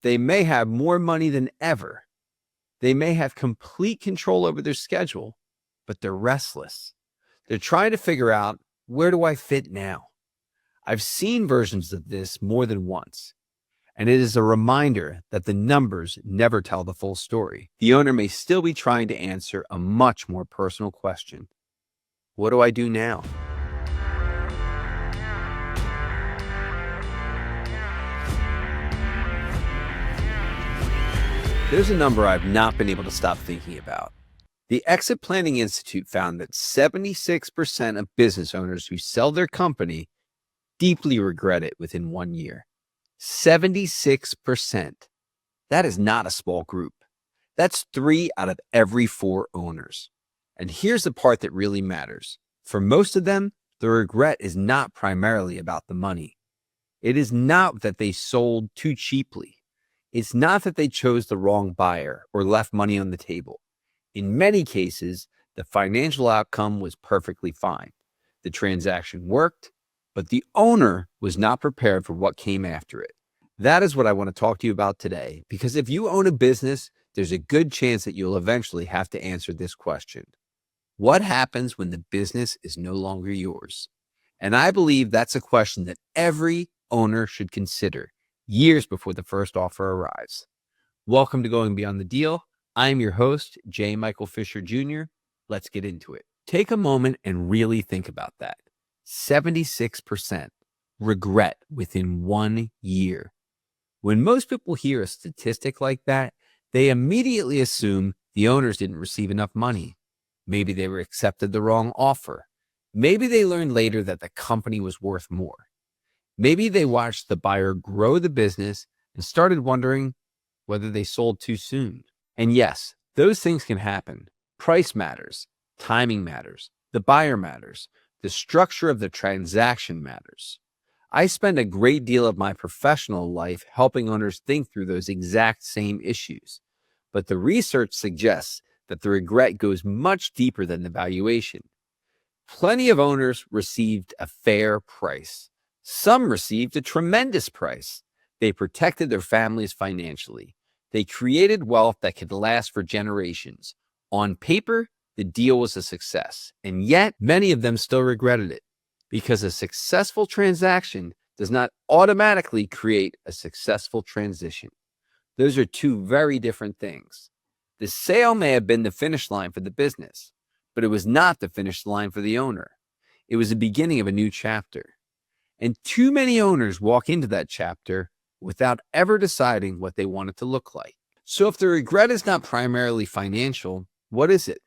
They may have more money than ever. They may have complete control over their schedule, but they're restless. They're trying to figure out, where do I fit now? I've seen versions of this more than once, and it is a reminder that the numbers never tell the full story. The owner may still be trying to answer a much more personal question. What do I do now? There's a number I've not been able to stop thinking about. The Exit Planning Institute found that 76% of business owners who sell their company deeply regret it within 1 year. 76%. That is not a small group. That's 3 out of every 4 owners. And here's the part that really matters. For most of them, the regret is not primarily about the money. It is not that they sold too cheaply. It's not that they chose the wrong buyer or left money on the table. In many cases, the financial outcome was perfectly fine. The transaction worked, but the owner was not prepared for what came after it. That is what I want to talk to you about today, because if you own a business, there's a good chance that you'll eventually have to answer this question. What happens when the business is no longer yours? And I believe that's a question that every owner should consider years before the first offer arrives. Welcome to Going Beyond the Deal. I'm your host, J. Michael Fischer Jr. Let's get into it. Take a moment and really think about that. 76% regret within 1 year. When most people hear a statistic like that, they immediately assume the owners didn't receive enough money. Maybe they were accepted the wrong offer. Maybe they learned later that the company was worth more. Maybe they watched the buyer grow the business and started wondering whether they sold too soon. And yes, those things can happen. Price matters, timing matters, the buyer matters, the structure of the transaction matters. I spend a great deal of my professional life helping owners think through those exact same issues. But the research suggests that the regret goes much deeper than the valuation. Plenty of owners received a fair price. Some received a tremendous price. They protected their families financially. They created wealth that could last for generations. On paper, the deal was a success, and yet many of them still regretted it, because a successful transaction does not automatically create a successful transition. Those are 2 very different things. The sale may have been the finish line for the business, but it was not the finish line for the owner. It was the beginning of a new chapter. And too many owners walk into that chapter without ever deciding what they want it to look like. So if the regret is not primarily financial, what is it?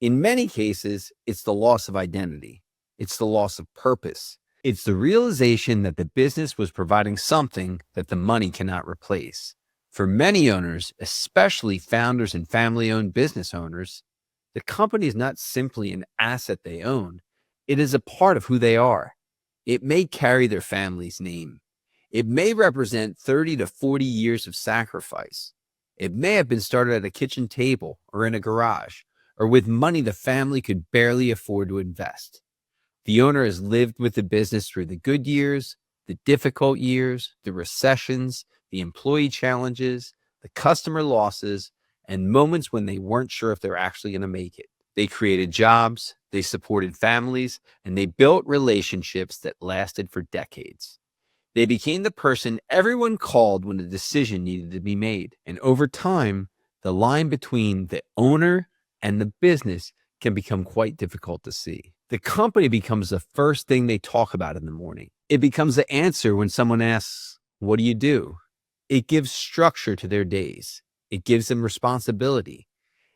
In many cases, it's the loss of identity. It's the loss of purpose. It's the realization that the business was providing something that the money cannot replace. For many owners, especially founders and family-owned business owners, the company is not simply an asset they own. It is a part of who they are. It may carry their family's name. It may represent 30 to 40 years of sacrifice. It may have been started at a kitchen table or in a garage, or with money the family could barely afford to invest. The owner has lived with the business through the good years, the difficult years, the recessions, the employee challenges, the customer losses, and moments when they weren't sure if they're actually going to make it. They created jobs, they supported families, and they built relationships that lasted for decades. They became the person everyone called when a decision needed to be made. And over time, the line between the owner and the business can become quite difficult to see. The company becomes the first thing they talk about in the morning. It becomes the answer when someone asks, "What do you do?" It gives structure to their days. It gives them responsibility.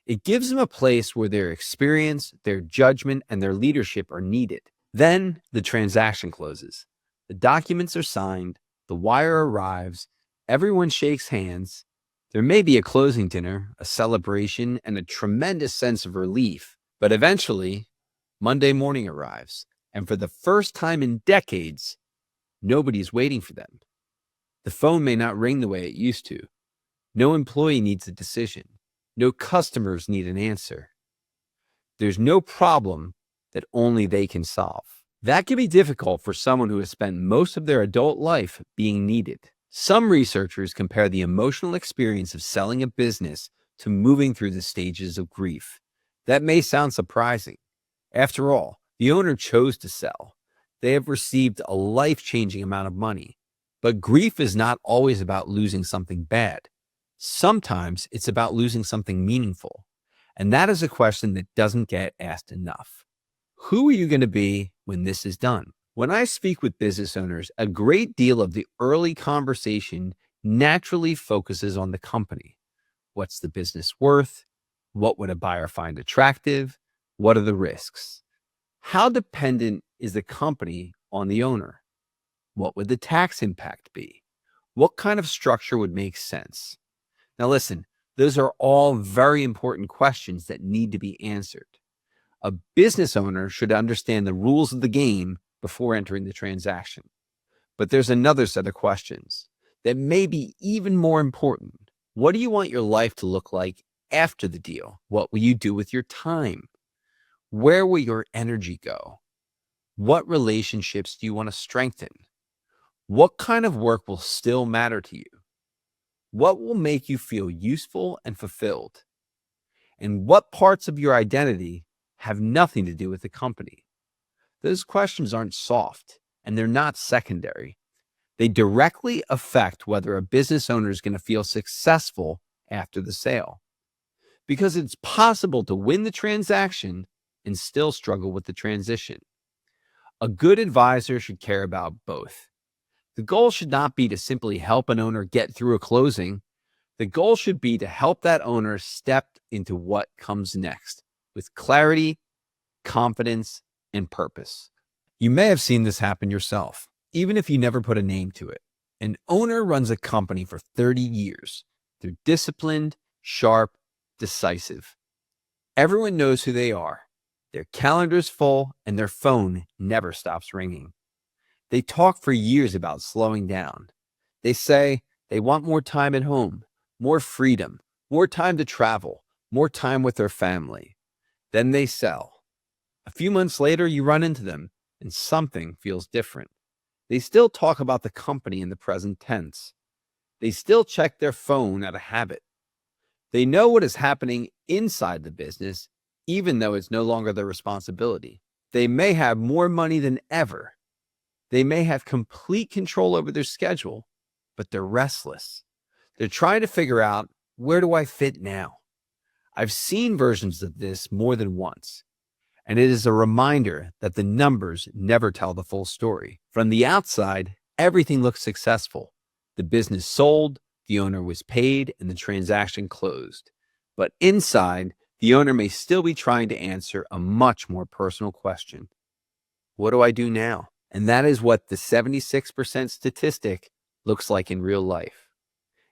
It gives them a place where their experience, their judgment, and their leadership are needed. Then the transaction closes. The documents are signed, the wire arrives, everyone shakes hands. There may be a closing dinner, a celebration, and a tremendous sense of relief. But eventually, Monday morning arrives, and for the first time in decades, nobody's waiting for them. The phone may not ring the way it used to. No employee needs a decision. No customers need an answer. There's no problem that only they can solve. That can be difficult for someone who has spent most of their adult life being needed. Some researchers compare the emotional experience of selling a business to moving through the stages of grief. That may sound surprising. After all, the owner chose to sell. They have received a life-changing amount of money. But grief is not always about losing something bad. Sometimes it's about losing something meaningful. And that is a question that doesn't get asked enough. Who are you going to be when this is done? When I speak with business owners, a great deal of the early conversation naturally focuses on the company. What's the business worth? What would a buyer find attractive? What are the risks? How dependent is the company on the owner? What would the tax impact be? What kind of structure would make sense? Now listen, those are all very important questions that need to be answered. A business owner should understand the rules of the game before entering the transaction. But there's another set of questions that may be even more important. What do you want your life to look like after the deal? What will you do with your time? Where will your energy go? What relationships do you want to strengthen? What kind of work will still matter to you? What will make you feel useful and fulfilled? And what parts of your identity have nothing to do with the company? Those questions aren't soft, and they're not secondary. They directly affect whether a business owner is going to feel successful after the sale. Because it's possible to win the transaction and still struggle with the transition. A good advisor should care about both. The goal should not be to simply help an owner get through a closing. The goal should be to help that owner step into what comes next with clarity, confidence, and purpose. You may have seen this happen yourself, even if you never put a name to it. An owner runs a company for 30 years. They're disciplined, sharp, decisive. Everyone knows who they are. Their calendar's full and their phone never stops ringing. They talk for years about slowing down. They say they want more time at home, more freedom, more time to travel, more time with their family. Then they sell. A few months later, you run into them and something feels different. They still talk about the company in the present tense. They still check their phone out of habit. They know what is happening inside the business, even though it's no longer their responsibility. They may have more money than ever. They may have complete control over their schedule, but they're restless. They're trying to figure out, where do I fit now? I've seen versions of this more than once. And it is a reminder that the numbers never tell the full story. From the outside, everything looks successful. The business sold, the owner was paid, and the transaction closed. But inside, the owner may still be trying to answer a much more personal question. What do I do now? And that is what the 76% statistic looks like in real life.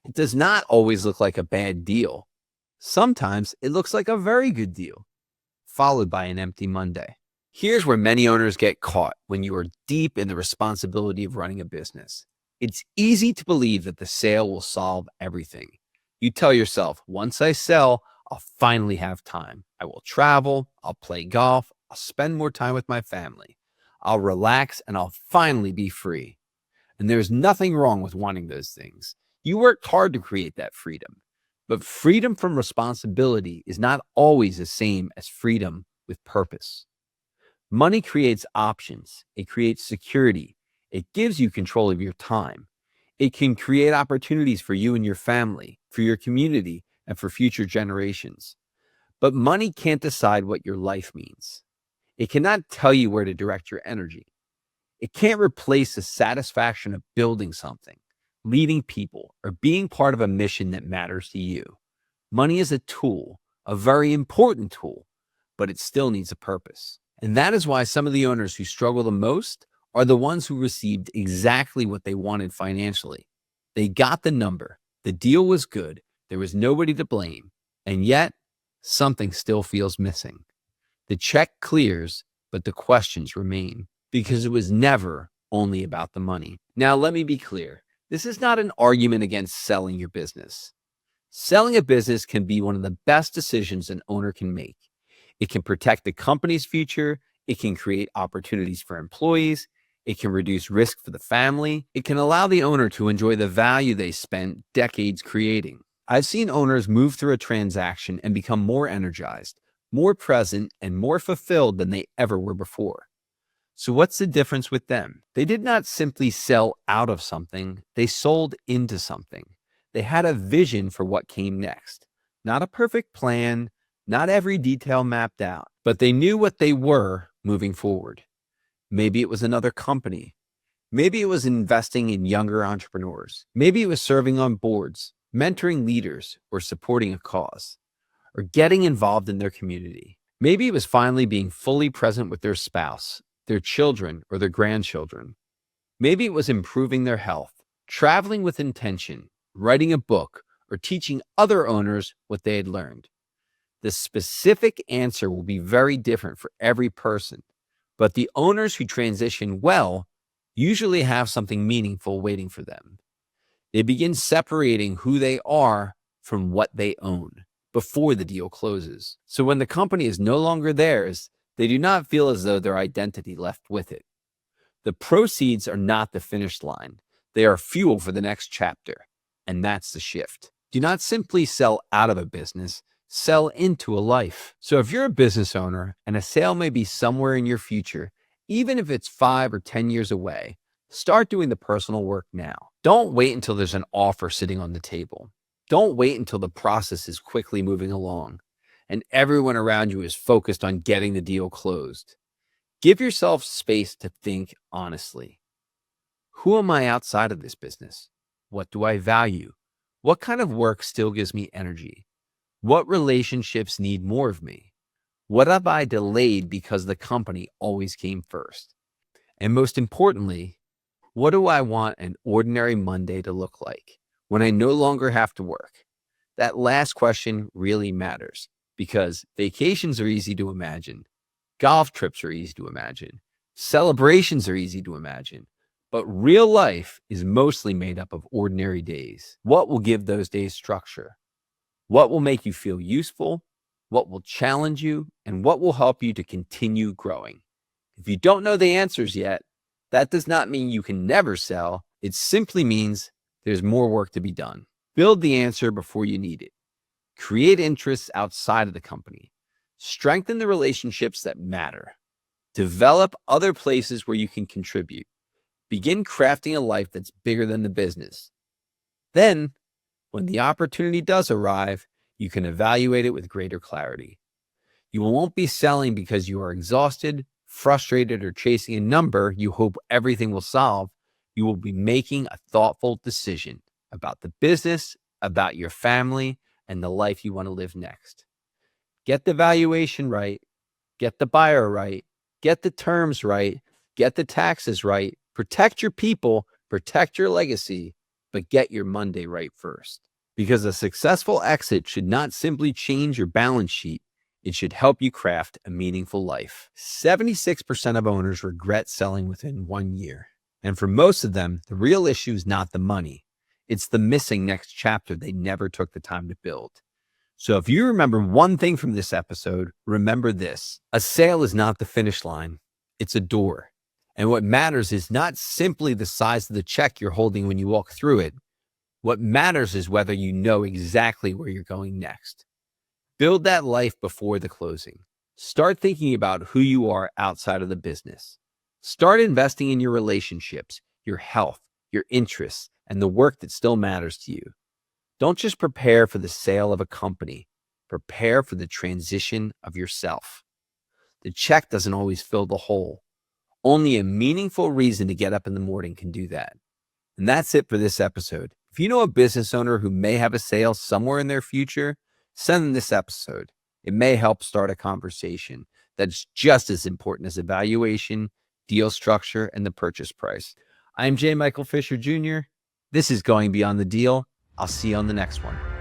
It does not always look like a bad deal. Sometimes it looks like a very good deal, followed by an empty Monday. Here's where many owners get caught when you are deep in the responsibility of running a business. It's easy to believe that the sale will solve everything. You tell yourself, once I sell, I'll finally have time. I will travel, I'll play golf, I'll spend more time with my family. I'll relax, and I'll finally be free. And there's nothing wrong with wanting those things. You worked hard to create that freedom. But freedom from responsibility is not always the same as freedom with purpose. Money creates options. It creates security. It gives you control of your time. It can create opportunities for you and your family, for your community, and for future generations. But money can't decide what your life means. It cannot tell you where to direct your energy. It can't replace the satisfaction of building something, leading people, or being part of a mission that matters to you. Money is a tool, a very important tool, but it still needs a purpose. And that is why some of the owners who struggle the most are the ones who received exactly what they wanted financially. They got the number, the deal was good, there was nobody to blame, and yet something still feels missing. The check clears, but the questions remain, because it was never only about the money. Now, let me be clear. This is not an argument against selling your business. Selling a business can be one of the best decisions an owner can make. It can protect the company's future. It can create opportunities for employees. It can reduce risk for the family. It can allow the owner to enjoy the value they spent decades creating. I've seen owners move through a transaction and become more energized, more present, and more fulfilled than they ever were before. So what's the difference with them? They did not simply sell out of something, they sold into something. They had a vision for what came next. Not a perfect plan, not every detail mapped out, but they knew what they were moving forward. Maybe it was another company. Maybe it was investing in younger entrepreneurs. Maybe it was serving on boards, mentoring leaders, or supporting a cause, or getting involved in their community. Maybe it was finally being fully present with their spouse, their children, or their grandchildren. Maybe it was improving their health, traveling with intention, writing a book, or teaching other owners what they had learned. The specific answer will be very different for every person, but the owners who transition well usually have something meaningful waiting for them. They begin separating who they are from what they own before the deal closes. So when the company is no longer theirs, they do not feel as though their identity left with it. The proceeds are not the finish line. They are fuel for the next chapter. And that's the shift. Do not simply sell out of a business, sell into a life. So if you're a business owner and a sale may be somewhere in your future, even if it's 5 or 10 years away, start doing the personal work now. Don't wait until there's an offer sitting on the table. Don't wait until the process is quickly moving along and everyone around you is focused on getting the deal closed. Give yourself space to think honestly. Who am I outside of this business? What do I value? What kind of work still gives me energy? What relationships need more of me? What have I delayed because the company always came first? And most importantly, what do I want an ordinary Monday to look like when I no longer have to work? That last question really matters because vacations are easy to imagine. Golf trips are easy to imagine. Celebrations are easy to imagine. But real life is mostly made up of ordinary days. What will give those days structure? What will make you feel useful? What will challenge you? And what will help you to continue growing? If you don't know the answers yet, that does not mean you can never sell. It simply means there's more work to be done. Build the answer before you need it. Create interests outside of the company. Strengthen the relationships that matter. Develop other places where you can contribute. Begin crafting a life that's bigger than the business. Then, when the opportunity does arrive, you can evaluate it with greater clarity. You won't be selling because you are exhausted, frustrated, or chasing a number you hope everything will solve. You will be making a thoughtful decision about the business, about your family, and the life you want to live next. Get the valuation right, get the buyer right, get the terms right, get the taxes right, protect your people, protect your legacy, but get your Monday right first. Because a successful exit should not simply change your balance sheet, it should help you craft a meaningful life. 76% of owners regret selling within 1 year. And for most of them, the real issue is not the money. It's the missing next chapter they never took the time to build. So if you remember one thing from this episode, remember this. A sale is not the finish line. It's a door. And what matters is not simply the size of the check you're holding when you walk through it. What matters is whether you know exactly where you're going next. Build that life before the closing. Start thinking about who you are outside of the business. Start investing in your relationships, your health, your interests, and the work that still matters to you. Don't just prepare for the sale of a company. Prepare for the transition of yourself. The check doesn't always fill the hole. Only a meaningful reason to get up in the morning can do that. And that's it for this episode. If you know a business owner who may have a sale somewhere in their future, send them this episode. It may help start a conversation that's just as important as evaluation, deal structure, and the purchase price. I'm J. Michael Fischer Jr. This is Going Beyond the Deal. I'll see you on the next one.